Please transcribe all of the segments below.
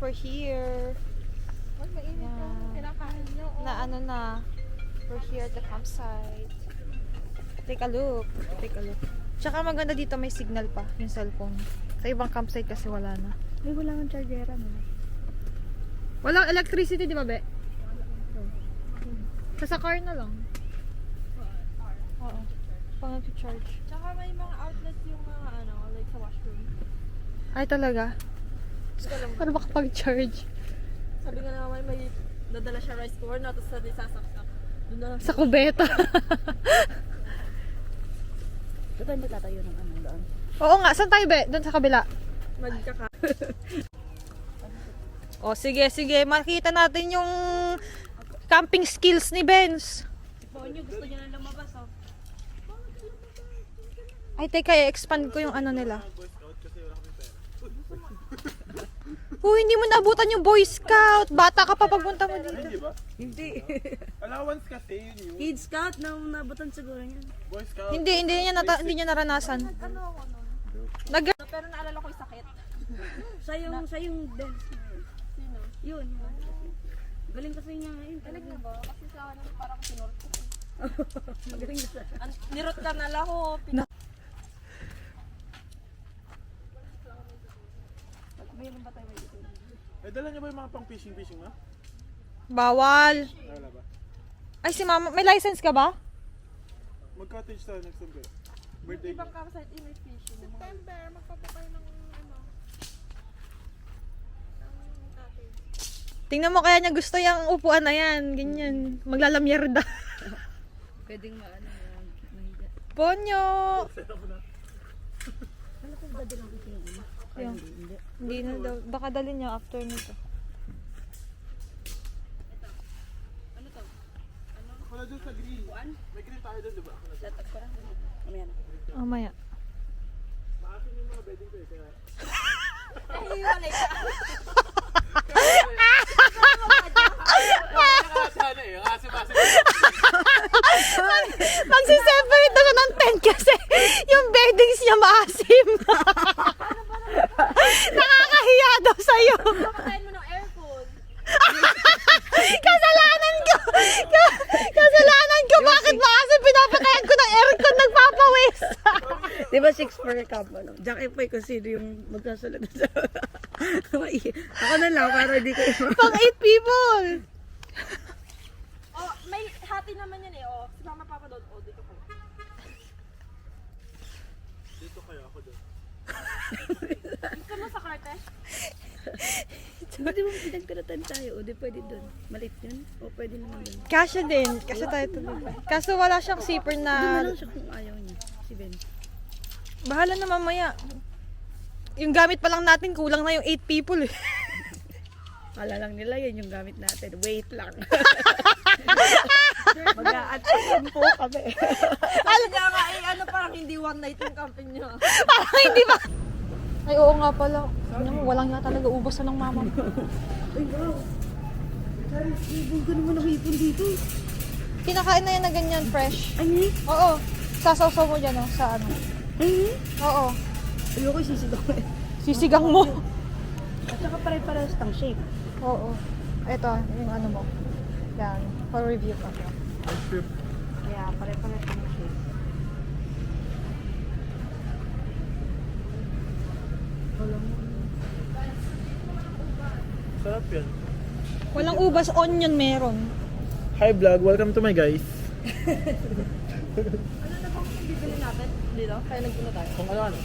we're here. Huwag mainit yung kinakain nyo. Na ano na, we're here at the campsite. Take a look. Take a look. Tsaka maganda dito, may signal pa yung cellphone. Sa ibang campsite kasi wala na. Ay, wala kang chargera mo. Walang electricity, di ba, be? Sa car na lang. Oo. Pang nag-charge. Tsaka may mga outlets yung mga ano, like sa washroom. Ay, talaga? Para makapag-charge. Sabi nga naman may dadala siya rice cooker na tapos sa sasaksak. Doon na lang. Sa kubeta. Doon tayo tatayo ng ano doon. Oo nga, saan tayo, be? Doon sa kabila. Magkaka. O, sige, sige. Makita natin yung camping skills ni Benz. Ikaw nyo, gusto niya na lumabas oh. Ay, teka, i-expand ko yung ano nila. Hindi mo naabutan yung Boy Scout. Bata ka pa pagpunta mo dito. Hindi ba? Hindi. Allowance kasi yun yun. Kid Scout na nabutan siguro niya. Boy Scout. Hindi niya naranasan. Ano ako nun? Pero naalala ko yung sakit. Sa yung dance na yun. Sino? Yun. Galing kasi niya ngayon. Galing na ba? Kasi sa akin parang sinurot ko. Magaling na sa... Nirot ka na lang ako. Mayroon ba tayo may dito? Eh, dala niyo ba yung mga pang fishing na? Bawal. Wala ba? Ay, si mama. May license ka ba? Mag-cottage tayo next time. Birthday. Ibang campsite in may fishing. September, magpapakay ng ano. Ng cottage. Tingnan mo kaya niya gusto yung upuan na yan. Ganyan. Maglalamyerda. Pwedeng maano mahiga. Ponyo! Ano kung ba din ang gusto yung ano? Ay, Yung- hindi. Hindi na daw. Baka dalhin niya after nito. Wala dun sa grill. May grill tayo dun, di ba? Set up ko lang. Mamaya na. Mamaya. Maasin yung mga bedding ko eh. Kaya... Ay, walay ka. Sana eh. Kasi Magsiseparate na siya ng tent kasi yung beddings niya maasim. Nakakahiya daw sa'yo. Patayin mo ng aircon. Kasalanan ko! Kasalanan ko! Bakit maasim? Pinapakayan ko ng aircon, nagpapawis. Di ba 6 per cup? Ano? Jack Epoy kung sino yung magkasunod sa... Ako na lang para hindi ko... Pang 8 people. Oh, may hati naman yan eh. Oh, si Mama Papa doon. Oh, dito ko. dito kaya ako dun. Gusto mo sa karte? Pwede mo pinagkaratan tayo. O di pwede dun. Malit yun? O pwede naman dun. Kasya din. Kasi tayo tuloy. Kaso wala siyang zipper Doon na na... lang siya kung ayaw niya. Si Ben. Bahala na mamaya. Yung gamit pa lang natin, kulang na yung 8 people eh. Kala lang nila yun yung gamit natin. Wait lang. Mag-a-add po kami. Sabi niya nga eh, ano parang hindi one night yung camping niyo. Parang hindi ba? Ay, oo nga pala. Ano mo, walang nga talaga ubos na ng mama mo. Ay, wow. Parang ibon ko naman nakipon dito. Kinakain na yan na ganyan, fresh. Ay, Oo. Sasawsaw mo dyan, oh, sa ano. ay, Oo. ayoko sisigaw eh. Sisigang mo. At saka pare-parehas tang shape. Oo. Ito, yung ano mo. Yan. For review ka. Kaya pare-parehas tang shape. Sarap yan. Walang ubas, onion meron. Hi vlog, welcome to my guys. Ano na bang bibili natin? Dito? Kaya nagpunta tayo. Kung ano.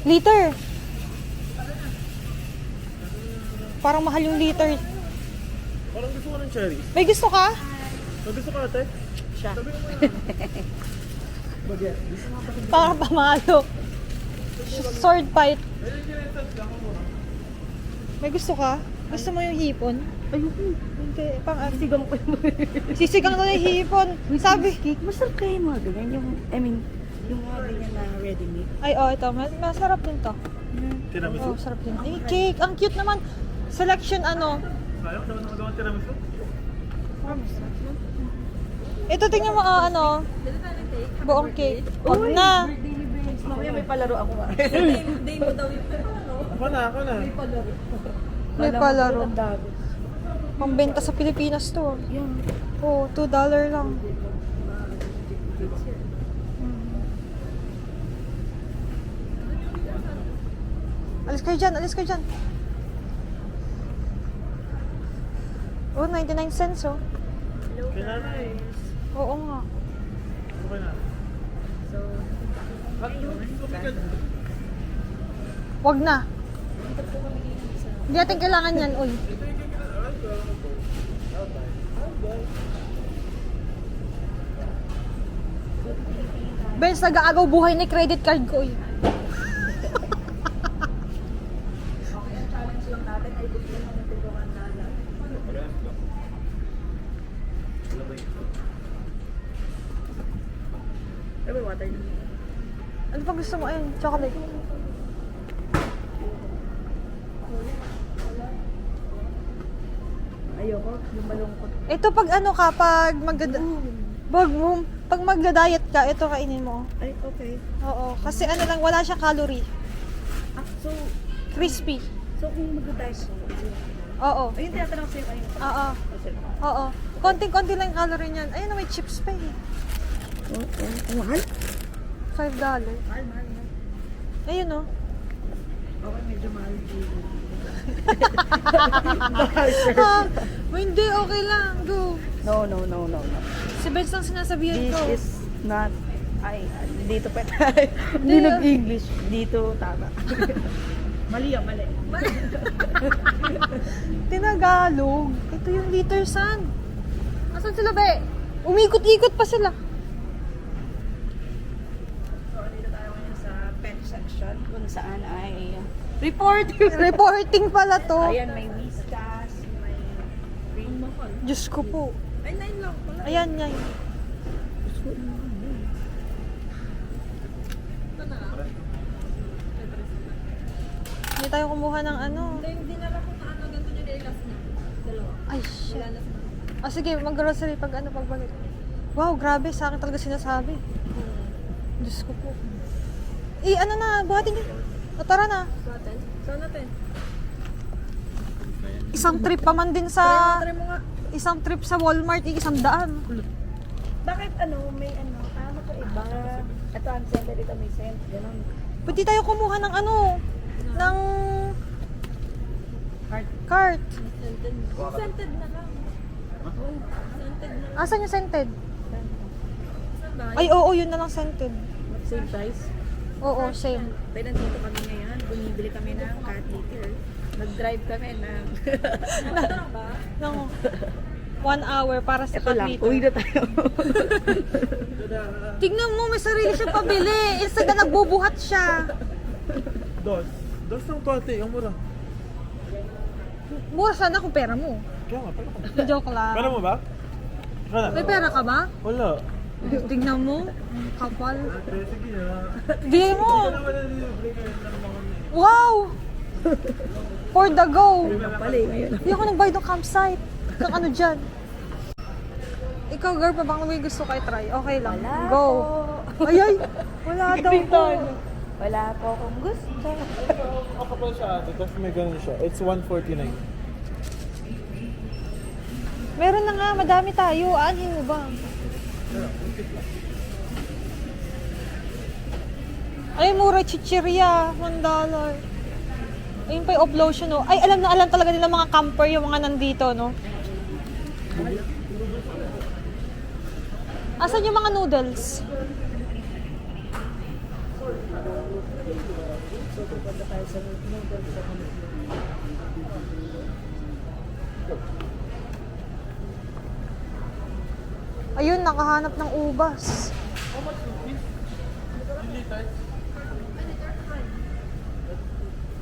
Liter. Parang mahal yung liter. Parang gusto ko ng cherry. May gusto ka? Gusto ko ate? Siya. Sabi ko Bagay. Parang pamalo. Sword fight. May gusto ka? Gusto mo yung hipon? Ayoko. Hindi, pang Sigang ko yung sisigang na yung hipon. Sabi, cake. Masarap kayo yung mga ganyan. Yung, I mean, yung mga ganyan na ready made. ay ito, masarap din to. Tiramisu? Oh, sarap din. Ay, cake, ang cute naman. Selection ano. Ayaw, daw na magawa tiramisu? Ito tingnan mo ano, Dito tayo take. buong cake. Wag na. Birthday ni Benz. Mamaya may palaro ako ah. Day mo daw yung ano. Ako na. May Alam mo, palaro. ang dami. Pambenta sa Pilipinas to. Yan. Oh, $2 lang. Alis kayo dyan, alis kayo dyan. Oh, 99 cents oh. Kailangan Oo nga. Okay na. So, Wag na. Hindi natin kailangan yan, uy. Benz, nag-aagaw buhay ni credit card ko, uy. Sabi, water na. Ano pa gusto mo? Ayun, chocolate. Ayoko, yung malungkot. Ito pag ano ka, pag magda-diet ka, ito kainin mo. Ay, okay. Oo, kasi ano lang, wala siyang calorie. Ah, so Crispy. kung mag-diet ko, Oo. ayun, tinatanong sa'yo kayo. Oo. Oo. Konting-konti lang yung calorie niyan. Ayun, may chips pa eh. Mahal? $5. Mahal. Ayun oh. Okay, medyo mahal. Ah, hindi, okay lang. Go. No. Si Benz lang sinasabihan This ko. is not, dito pa tayo. Hindi nag-English. Dito, tama. Mali. Tinagalog. Ito yung liter sand. Asan sila, be? Umikot-ikot pa sila. So, dito tayo ngayon sa pet section kung saan ay Reporting pala to. ayan, may whiskas, may green mahal. Diyos ko po. ay, 9 lang pala. Ayan, yan. Ito na lang. Hindi tayo kumuha ng ano. Hindi na lang kung ano, ganito yung nilas niya. Dalawa. Ay, shit. Wala na sa Ah, sige, mag-grocery pagbalik. Wow, grabe. Sa akin talaga sinasabi. Diyos ko po. Ano na, buhatin niyo. O, tara na. natin. Saan natin? Isang trip pa man din sa... Try mo nga. Isang trip sa Walmart, $100. Bakit may ano ko iba? Ito, ang center dito, may cent, gano'n. Pwede tayo kumuha ng ano, ng cart. Scented. Scented na lang. Scented na lang. Asan yung scented? Saan ba? Ay, oo, yun na lang scented. Same price. Oo, same. Pero nandito kami ngayon, bumibili kami ng cat litter. Nag-drive kami ng... Ito lang ba? Ng 1 hour para sa Ito lang, cat uwi litter. na tayo. Tignan mo, may sarili siya pabili. Instead na nagbubuhat siya. Dos ng konti, yung mura. Mura sana kung pera mo. Kaya nga, pala ka. Joke lang. Pera mo ba? Wala. May pera ka ba? Wala. Tignan mo. Ang kapal. Sige na. Bigay mo. Wala nilibre kayo ng mga Wow! For the go. Pali, ngayon. Hindi ako nagbayad ng campsite. Kang ano dyan. Ikaw, girl, pa bang may gusto kayo try? Okay lang. Wala Go. po. Ay, wala daw po. Wala po akong gusto. Makapal siya ate, tapos may ganun siya. It's 149. Meron na nga, madami tayo. Aanhin mo ba? Ay, mura chichirya. $1. Ayun pa yung off-lotion, no? Ay, alam na alam talaga nila mga camper yung mga nandito, no? Asan yung mga noodles? Ayun, nakahanap ng ubas.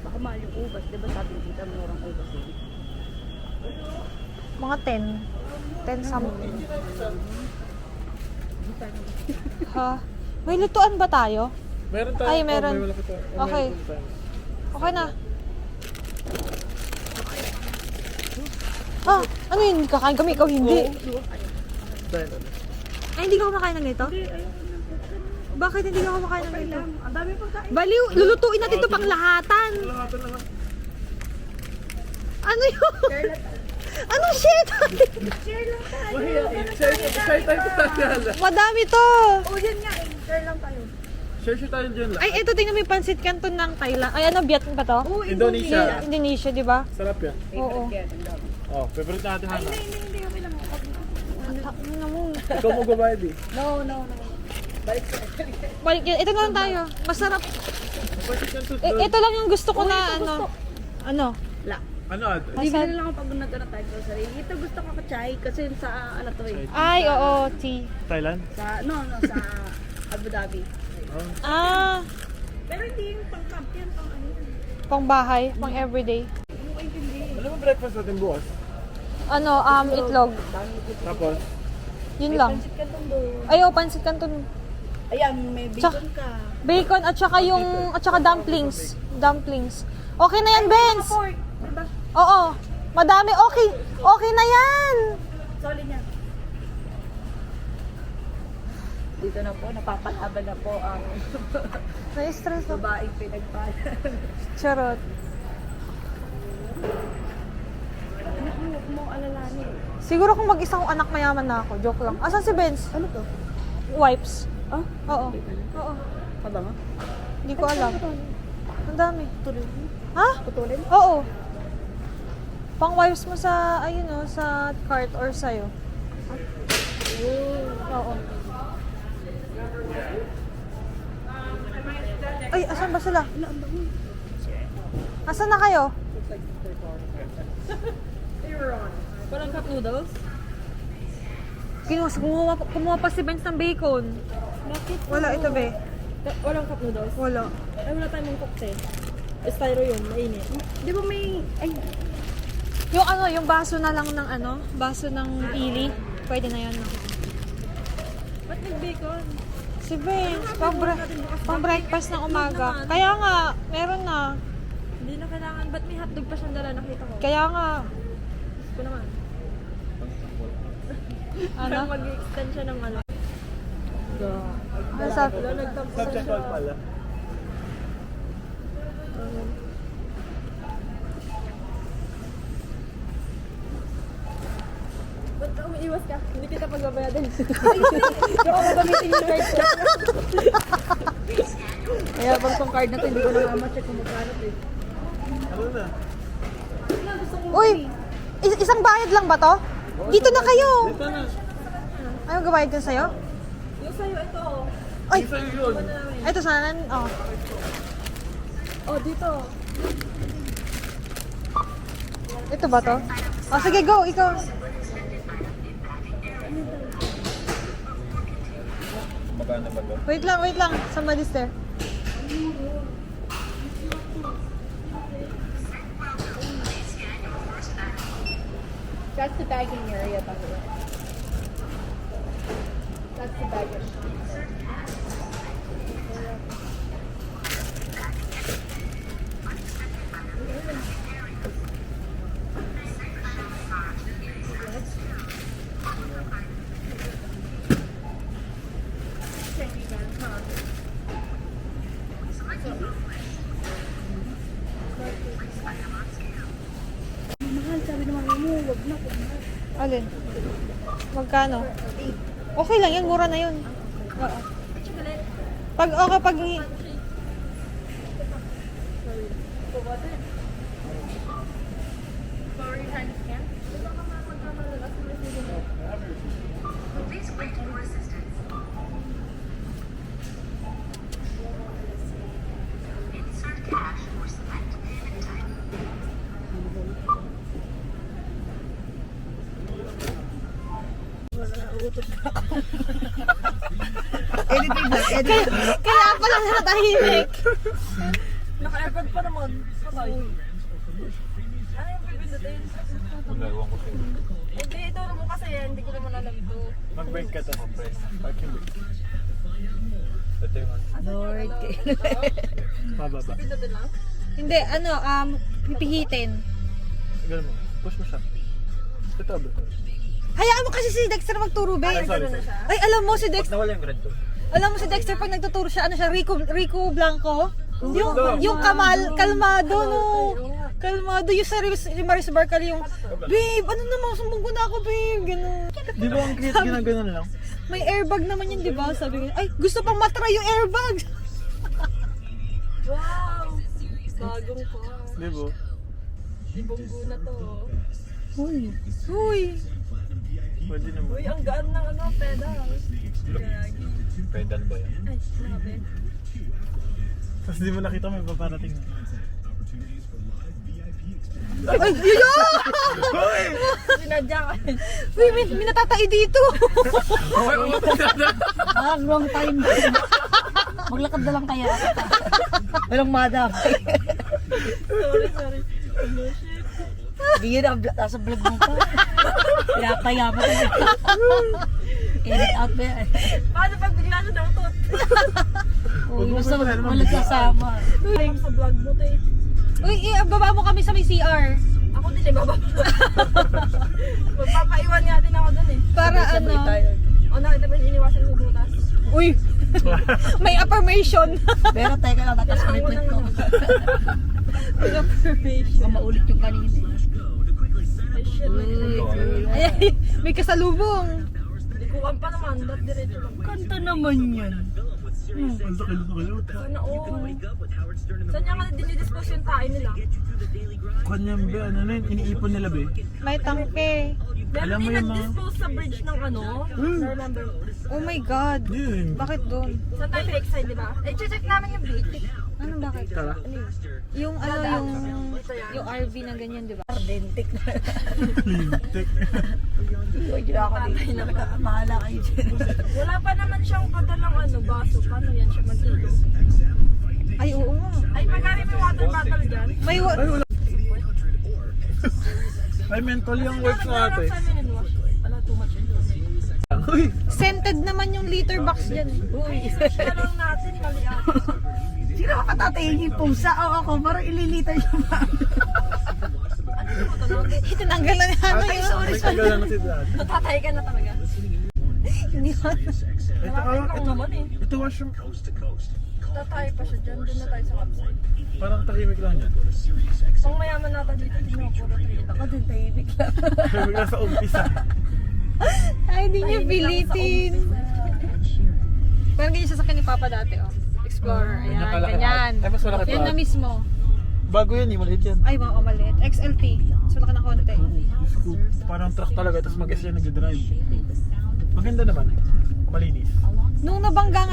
Baka mahal yung ubas. Diba sabi kita, murang ubas yun? Mga 10. 10 something. Ha? May lutuan ba tayo? Meron tayo. Ay, meron. May malaki tayo. Okay. Meron tayo. Okay na. Ah, ano yun? Kakain kami, ikaw hindi. Tayo. Ay, hindi ka kumakain ng nito? Bakit hindi ka kumakain ng nito? Ang dami pang kain. Baliw, lulutuin natin ito pang lahatan. Lahatan naman. Ano yun? Anong shit? Share tayo sa Madami to. Oh, yun nga eh. Share lang tayo. Share tayo dyan lang. Ay, ito tingnan mo yung pansit canton ng Thailand. Ay, ano, Vietnam ba to? Indonesia. Indonesia, di ba? Sarap yan. Oo. Oh, favorite natin Hana. Hindi kami lang. Ano mo? Ikaw mo gabayad eh. No. Balik yan. Ito na lang tayo. Masarap. Pwede kang Eh, ito lang yung gusto ko na ano. Ano? Ano ate? Hindi na lang ako pag nagkaroon tayo sa sarili. Ito gusto ko kachay kasi sa ano to eh. Ay, oo, tea. Thailand? Sa, sa Abu Dhabi. Ah, Pero hindi yung pang-camp yan, pang ano yan. pang bahay, pang everyday. Ano mo breakfast natin bukas? Ano, itlog. Tapos? Yun lang. Ay, oh, pansit canton. Ayan, may bacon ka. Bacon at saka dumplings. Dumplings. Okay na yan, Benz. Oo. Madami. Okay. Okay na yan. Solid niya. Dito na po, napapalaban na po ang Na-stress na. babaeng pinagpala. Charot. Huwag mo alalanin. Siguro kung mag-isang anak mayaman na ako. Joke lang. Asan si Benz? Ano to? Wipes. Ah? Oo. Oo. Kabanga? Hindi ko alam. Ang dami. Putulin? Ha? Putulin? Oo. Pang wipes mo sa, ayun o, sa cart or sa'yo. Oo. Ay, asan ba sila? Asan na kayo? Walang cup noodles? Kumuha pa si Benz ng bacon. Bakit? Wala, ito be. Walang cup noodles? Wala. Ay, wala tayong mangkok eh. Styro yun, mainit. Di ba may... Ay, Yung ano, yung baso na lang ng ano, baso ng ili. Pwede na yan, no? Ba't nag-bacon? Si Benz, pang breakfast ng umaga. Kaya nga, meron na. Hindi na kailangan. Ba't may hotdog pa siyang dala? Nakita ko. Kaya nga, Ko naman. ano? Parang mag-extend siya ng ano. Ano sabi? Wala, nagtampo na Subject siya. pala. Ba't umiiwas ka? Hindi kita pagbabayadan. Hindi ko gagamitin yung card ko. kaya bang tong card na to, hindi ko na ma-check kung magkano to eh. Ano na? Uy! Isang bayad lang ba to? Dito na kayo! Dito na. Ayaw gabayad din sa'yo? Yung sa'yo, ito oh. Ay! Yung sa'yo yun. Ito sana, oh. Oh, dito. Ito ba to? Oh, sige, go, ikaw. Magkano ba to? Wait lang. Somebody's there. That's the bagging area, by the way. That's the baggage. Mahal, sabi ng mami mo, wag na. Alin? Magkano? Okay lang yan, mura na yun. Oo. Pag, okay, pag... Editing na, editing. Kaya pala na natahimik. Naka-aircon pa naman. Sabay. Ano yung pipindutin? Magagawa ko sa'yo. Hindi, ito mo kasi hindi ko naman alam ito. Mag-break ka to. Parking break. Ito yung ano. Lord, Mababa. Pindutin lang? Hindi, ano, pipihitin. Ganun mo. Push mo siya. Ito ba? Hayaan mo kasi si Dexter magturo, be. Ay, sorry. Ay, alam mo si Dexter, Nawala yung grad to. alam mo si Dexter pag nagtuturo siya, ano siya, Rico Blanco? Yung- Yung kalmado, no. Kalmado yung sa Maris Barcal yung, babe, ano naman, sumbong ko na ako, babe. Ganun. Di ba ang cute ginaganon lang? May airbag naman yun, di ba? Sabi ko, ay, gusto pang matry yung airbag. Wow! Bagong car. Di ba? Ibonggo na to. Uy. Pwede naman. Uy, ang gaan ng ano, pedal. Gagi. Pedal ba yan? Ay, grabe. Tapos di mo nakita may paparating. Ay, yun! Sinadya ka. Uy, may natatai dito. Wrong time. Maglakad na lang kaya. Walang madam. Sorry. Ano, shit. Hindi yun, nasa vlog mo pa. Pinapaya mo ka. Edit out ba yan? Paano pag bigla siya nautot? Uy, basta walang kasama. Parang sa vlog mo, te. Uy, baba mo kami sa may CR. Ako din eh, baba. Magpapaiwan nga din ako dun eh. Para ano. O, nakita ba yung iniwasan ko butas? Uy, may affirmation. Pero teka lang, tatas ulit ko. May affirmation. Baka maulit yung kanina. Ay, shit. Ay, may kasalubong. Likuan pa naman, dat diretso lang. Kanta naman yan. Ang sakal. Sana all. Saan niya ka na dinidispose yung tayo nila? Kanyang ba, ano na yun, iniipon nila ba? May tangke. Meron Alam mo din yung mga- nag-dispose sa bridge ng ano? Remember mo? Oh my God. Yun. Bakit doon? Saan tayo lakeside, di ba? Eh, check namin yung beach. Ano bakit? Tara. Yung yung RV na ganyan, di ba? Ardentic na. Lintik. Huwag yun ako dito. Mahala kayo dyan. Wala pa naman siyang padalang ano, baso. Paano yan siya mag-ilo? Ay, oo nga. Ay, pagkari may water bottle dyan. May Ay, mental yung works na ate. Sa amin in wash. Wala, too much information. Uy! scented naman yung liter box dyan. Uy, siya lang natin, mali ako. Sino ka patatayin yung pusa? O ako, parang ililita yung Tinanggal na ni Hana yun. May kagalan na si Dad. Natatay ka na talaga. Hindi ko. Nakakita ko naman eh. Ito washroom. Tatay pa siya dyan. Doon na tayo sa website. Parang tahimik lang yan. Pang mayaman natin dito, hindi mo puro tayo. Ako din tahimik lang. Tahimik lang sa umpisa. Ay, hindi niyo pilitin. Parang ganyan sa sakin ni Papa dati, oh. Explorer. Ayan, Nakalaki. ganyan. Ay, mas malaki Yan pa. na mismo. Bago yan eh, maliit yan. Ay, mga maliit. XLT. So, laki ng konti. Diyos ko, parang truck talaga, tapos mag-isa siya nag-drive. Maganda naman. Malinis. Nung nabangga